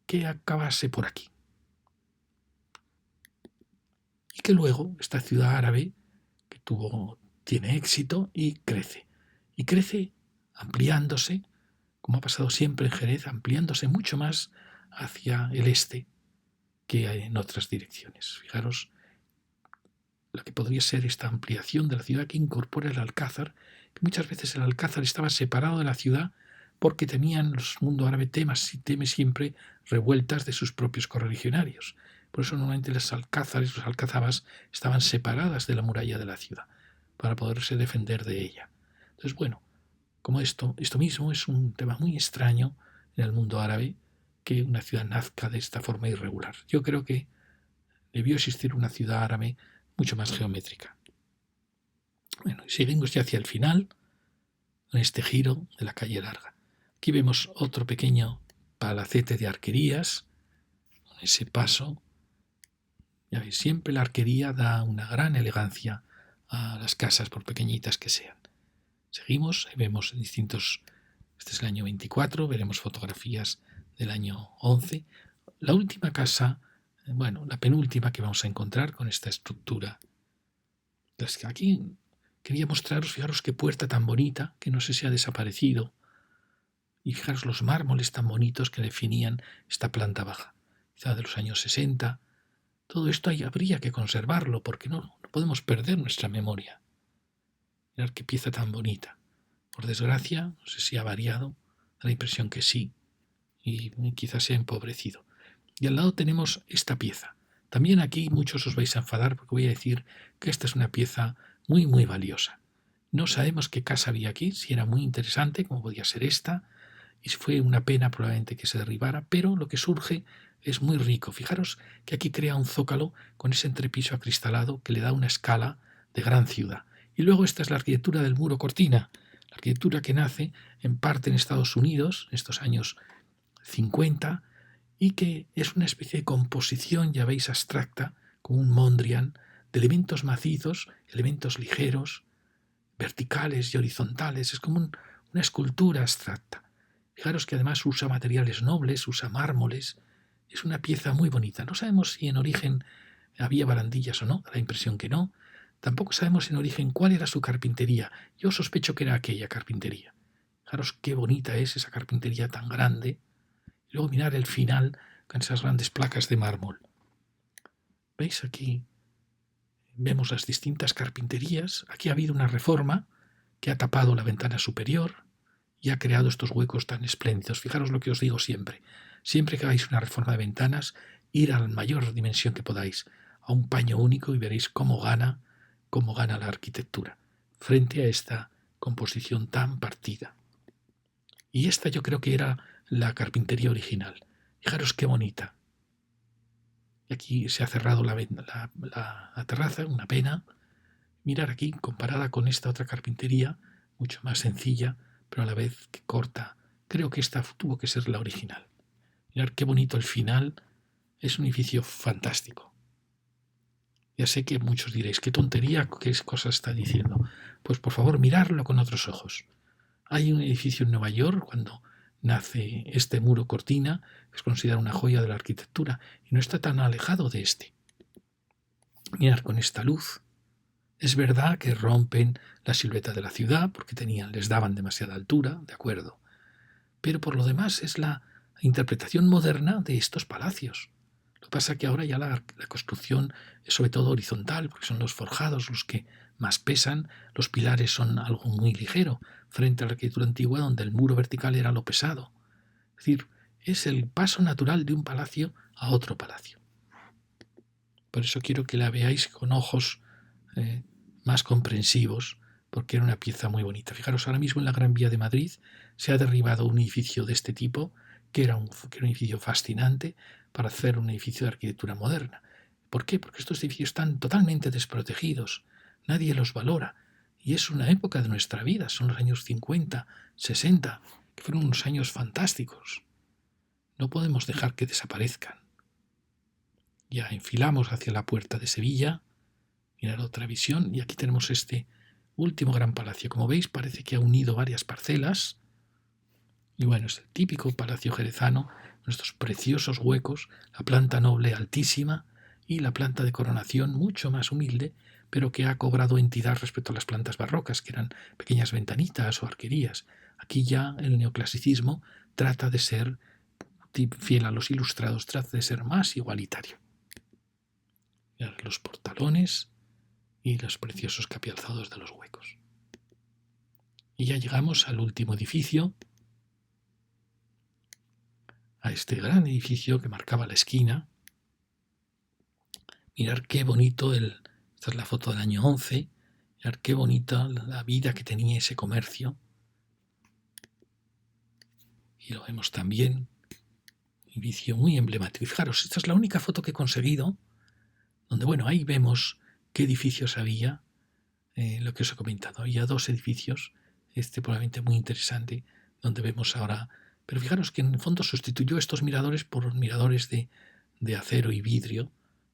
que acabase por aquí. Y que luego esta ciudad árabe que tiene éxito y crece. Y crece ampliándose, como ha pasado siempre en Jerez, ampliándose mucho más hacia el este que en otras direcciones. Fijaros lo que podría ser esta ampliación de la ciudad que incorpora el Alcázar, que muchas veces el Alcázar estaba separado de la ciudad porque temían los mundo árabe teme siempre revueltas de sus propios correligionarios. Por eso normalmente los alcázares, los alcazabas, estaban separadas de la muralla de la ciudad para poderse defender de ella. Entonces, bueno, como esto mismo es un tema muy extraño en el mundo árabe, que una ciudad nazca de esta forma irregular. Yo creo que debió existir una ciudad árabe mucho más geométrica. Bueno, y seguimos ya hacia el final, en este giro de la calle larga. Aquí vemos otro pequeño palacete de arquerías, con ese paso. Ya veis, siempre la arquería da una gran elegancia a las casas, por pequeñitas que sean. Seguimos y vemos distintos. Este es el año 24, veremos fotografías del año 11. La última casa, bueno, la penúltima que vamos a encontrar con esta estructura. Entonces, aquí quería mostraros, fijaros qué puerta tan bonita, que no sé si ha desaparecido. Y fijaros los mármoles tan bonitos que definían esta planta baja, quizá de los años 60. Todo esto habría que conservarlo, porque no podemos perder nuestra memoria. Mirad qué pieza tan bonita. Por desgracia, no sé si ha variado, da la impresión que sí, y quizás se ha empobrecido. Y al lado tenemos esta pieza. También aquí muchos os vais a enfadar porque voy a decir que esta es una pieza muy, muy valiosa. No sabemos qué casa había aquí, si era muy interesante, como podía ser esta, y fue una pena probablemente que se derribara, pero lo que surge es muy rico. Fijaros que aquí crea un zócalo con ese entrepiso acristalado que le da una escala de gran ciudad. Y luego esta es la arquitectura del muro cortina, la arquitectura que nace en parte en Estados Unidos, en estos años 50, y que es una especie de composición, ya veis, abstracta, como un Mondrian, de elementos macizos, elementos ligeros, verticales y horizontales. Es como una escultura abstracta. Fijaros que además usa materiales nobles, usa mármoles. Es una pieza muy bonita. No sabemos si en origen había barandillas o no, da la impresión que no. Tampoco sabemos en origen cuál era su carpintería. Yo sospecho que era aquella carpintería. Fijaros qué bonita es esa carpintería tan grande. Y luego mirar el final con esas grandes placas de mármol. ¿Veis aquí? Vemos las distintas carpinterías. Aquí ha habido una reforma que ha tapado la ventana superior y ha creado estos huecos tan espléndidos. Fijaros lo que os digo siempre. Siempre que hagáis una reforma de ventanas, ir a la mayor dimensión que podáis, a un paño único y veréis cómo gana la arquitectura frente a esta composición tan partida. Y esta yo creo que era la carpintería original. Fijaros qué bonita. Y aquí se ha cerrado la terraza, una pena. Mirar aquí, comparada con esta otra carpintería, mucho más sencilla, pero a la vez que corta. Creo que esta tuvo que ser la original. Mirad qué bonito el final. Es un edificio fantástico. Ya sé que muchos diréis, qué tontería, qué cosas está diciendo. Pues por favor, miradlo con otros ojos. Hay un edificio en Nueva York, cuando nace este muro cortina, que es considerado una joya de la arquitectura, y no está tan alejado de este. Mirad con esta luz. Es verdad que rompen la silueta de la ciudad porque les daban demasiada altura, de acuerdo. Pero por lo demás es la interpretación moderna de estos palacios. Lo que pasa es que ahora ya la construcción es sobre todo horizontal, porque son los forjados los que más pesan, los pilares son algo muy ligero, frente a la arquitectura antigua donde el muro vertical era lo pesado. Es decir, es el paso natural de un palacio a otro palacio. Por eso quiero que la veáis con ojos más comprensivos, porque era una pieza muy bonita. Fijaros, ahora mismo en la Gran Vía de Madrid se ha derribado un edificio de este tipo, que era un edificio fascinante, para hacer un edificio de arquitectura moderna. ¿Por qué? Porque estos edificios están totalmente desprotegidos, nadie los valora, y es una época de nuestra vida, son los años 50, 60, que fueron unos años fantásticos. No podemos dejar que desaparezcan. Ya enfilamos hacia la puerta de Sevilla. Mirad otra visión, y aquí tenemos este último gran palacio. Como veis, parece que ha unido varias parcelas. Y bueno, es el típico palacio jerezano, nuestros preciosos huecos, la planta noble altísima y la planta de coronación mucho más humilde, pero que ha cobrado entidad respecto a las plantas barrocas, que eran pequeñas ventanitas o arquerías. Aquí ya el neoclasicismo trata de ser fiel a los ilustrados, trata de ser más igualitario. Mirad los portalones y los preciosos capialzados de los huecos. Y ya llegamos al último edificio, a este gran edificio que marcaba la esquina. Mirar qué bonito esta es la foto del año 11, mirar qué bonita la vida que tenía ese comercio. Y lo vemos también, un edificio muy emblemático. Y fijaros, esta es la única foto que he conseguido, donde, bueno, ahí vemos qué edificios había, lo que os he comentado. Había dos edificios, este probablemente muy interesante, donde vemos ahora. Pero fijaros que en el fondo sustituyó estos miradores por miradores de acero y vidrio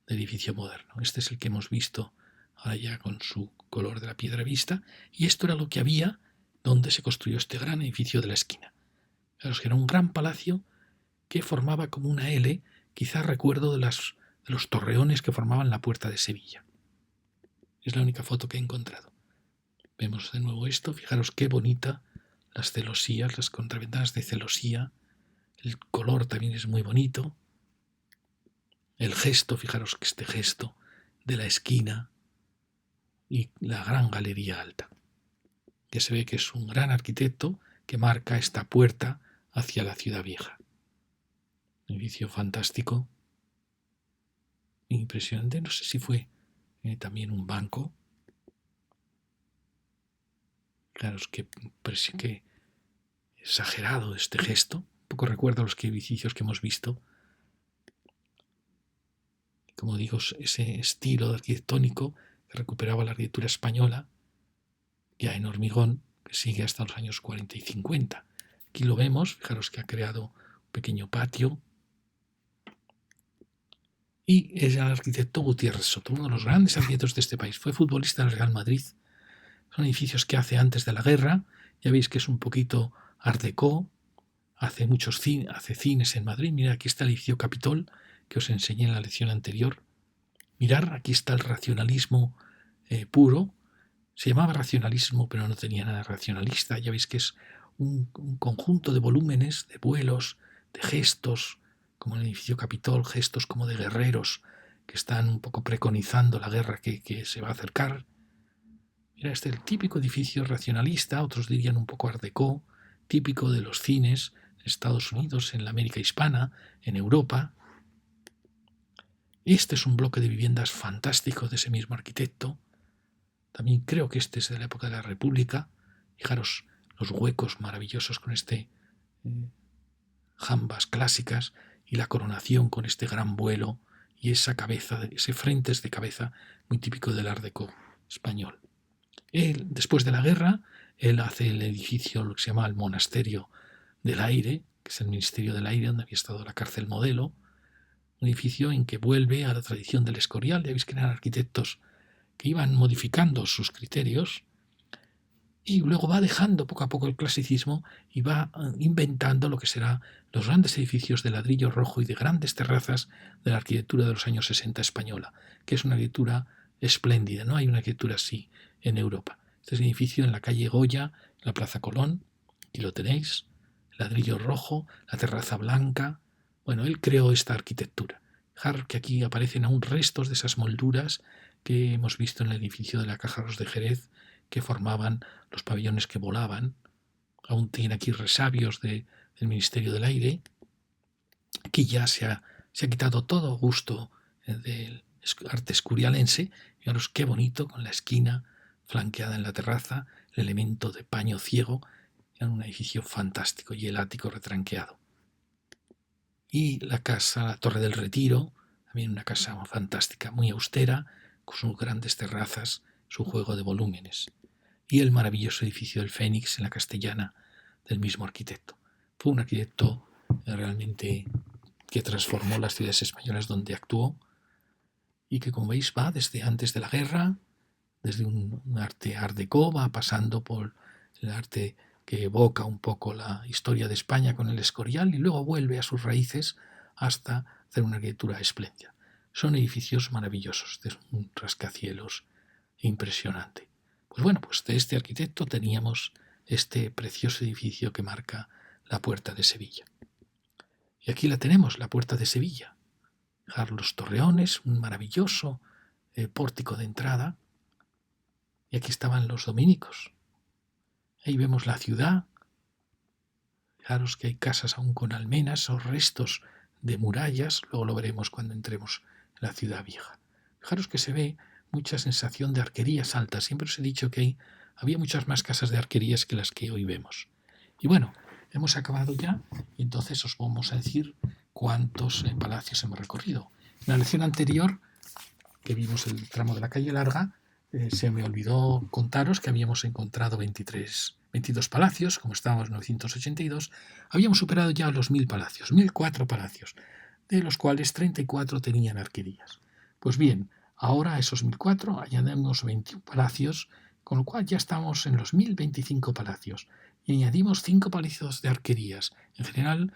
de edificio moderno. Este es el que hemos visto ahora ya con su color de la piedra vista. Y esto era lo que había donde se construyó este gran edificio de la esquina. Fijaros que era un gran palacio que formaba como una L, quizás recuerdo de los torreones que formaban la puerta de Sevilla. Es la única foto que he encontrado. Vemos de nuevo esto, fijaros qué bonita las celosías, las contraventanas de celosía, el color también es muy bonito, el gesto, fijaros que este gesto de la esquina y la gran galería alta, que se ve que es un gran arquitecto que marca esta puerta hacia la ciudad vieja. Un edificio fantástico, impresionante, no sé si fue también un banco. Fijaros que exagerado este gesto, un poco recuerdo a los edificios que hemos visto. Como digo, ese estilo arquitectónico que recuperaba la arquitectura española, ya en hormigón, que sigue hasta los años 40 y 50. Aquí lo vemos, fijaros que ha creado un pequeño patio. Y es el arquitecto Gutiérrez Soto, uno de los grandes arquitectos de este país. Fue futbolista del Real Madrid. Son edificios que hace antes de la guerra. Ya veis que es un poquito art déco. Hace cines en Madrid. Mira, aquí está el edificio Capitol, que os enseñé en la lección anterior. Mirar, aquí está el racionalismo puro. Se llamaba racionalismo, pero no tenía nada racionalista. Ya veis que es un conjunto de volúmenes, de vuelos, de gestos, como en el edificio Capitol, gestos como de guerreros que están un poco preconizando la guerra que se va a acercar. Mira, este es el típico edificio racionalista, otros dirían un poco art déco, típico de los cines en Estados Unidos, en la América hispana, en Europa. Este es un bloque de viviendas fantástico de ese mismo arquitecto. También creo que este es de la época de la República. Fijaros los huecos maravillosos con jambas clásicas y la coronación con este gran vuelo y esa cabeza, ese frentes de cabeza muy típico del Art Déco español. Después de la guerra, él hace el edificio, lo que se llama el Monasterio del Aire, que es el Ministerio del Aire, donde había estado la cárcel Modelo, un edificio en que vuelve a la tradición del Escorial. Ya veis que eran arquitectos que iban modificando sus criterios y luego va dejando poco a poco el clasicismo y va inventando lo que será los grandes edificios de ladrillo rojo y de grandes terrazas de la arquitectura de los años 60 española, que es una arquitectura espléndida. No hay una arquitectura así en Europa. Este es un edificio en la calle Goya, en la Plaza Colón, y lo tenéis, ladrillo rojo, la terraza blanca. Bueno, él creó esta arquitectura. Fijar que aquí aparecen aún restos de esas molduras que hemos visto en el edificio de la Caja Ros de Jerez, que formaban los pabellones que volaban. Aún tiene aquí resabios del Ministerio del Aire. Aquí ya se ha quitado todo gusto del arte escurialense. Fijaros qué bonito, con la esquina flanqueada en la terraza, el elemento de paño ciego, en un edificio fantástico y el ático retranqueado. Y la casa, la Torre del Retiro, también una casa fantástica, muy austera, con sus grandes terrazas, su juego de volúmenes. Y el maravilloso edificio del Fénix en la Castellana, del mismo arquitecto. Fue un arquitecto realmente que transformó las ciudades españolas donde actuó y que, como veis, va desde antes de la guerra, desde un arte art déco, va pasando por el arte que evoca un poco la historia de España con el Escorial y luego vuelve a sus raíces hasta hacer una arquitectura espléndida. Son edificios maravillosos, de un rascacielos impresionante. Pues bueno, pues de este arquitecto teníamos este precioso edificio que marca la Puerta de Sevilla. Y aquí la tenemos, la Puerta de Sevilla. Fijar los torreones, un maravilloso pórtico de entrada. Y aquí estaban los dominicos. Ahí vemos la ciudad. Fijaros que hay casas aún con almenas o restos de murallas. Luego lo veremos cuando entremos en la ciudad vieja. Fijaros que se ve mucha sensación de arquerías altas. Siempre os he dicho que había muchas más casas de arquerías que las que hoy vemos. Y bueno, hemos acabado ya y entonces os vamos a decir cuántos palacios hemos recorrido. En la lección anterior, que vimos el tramo de la calle larga, se me olvidó contaros que habíamos encontrado 22 palacios, como estábamos en 982, habíamos superado ya los 1000 palacios, 1004 palacios, de los cuales 34 tenían arquerías. Pues bien, ahora a esos 1004 añadimos 21 palacios, con lo cual ya estamos en los 1025 palacios, y añadimos 5 palacios de arquerías, en general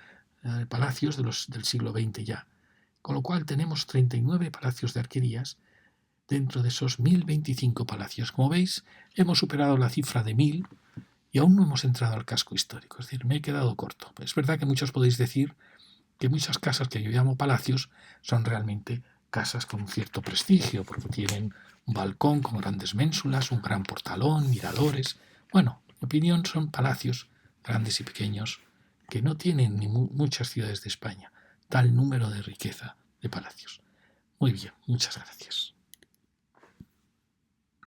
palacios del siglo XX ya, con lo cual tenemos 39 palacios de arquerías dentro de esos 1025 palacios. Como veis, hemos superado la cifra de 1000 y aún no hemos entrado al casco histórico, es decir, me he quedado corto. Es verdad que muchos podéis decir que muchas casas que yo llamo palacios son realmente casas con un cierto prestigio, porque tienen un balcón con grandes ménsulas, un gran portalón, miradores. Bueno, en mi opinión son palacios grandes y pequeños que no tienen ni muchas ciudades de España tal número de riqueza de palacios. Muy bien, muchas gracias.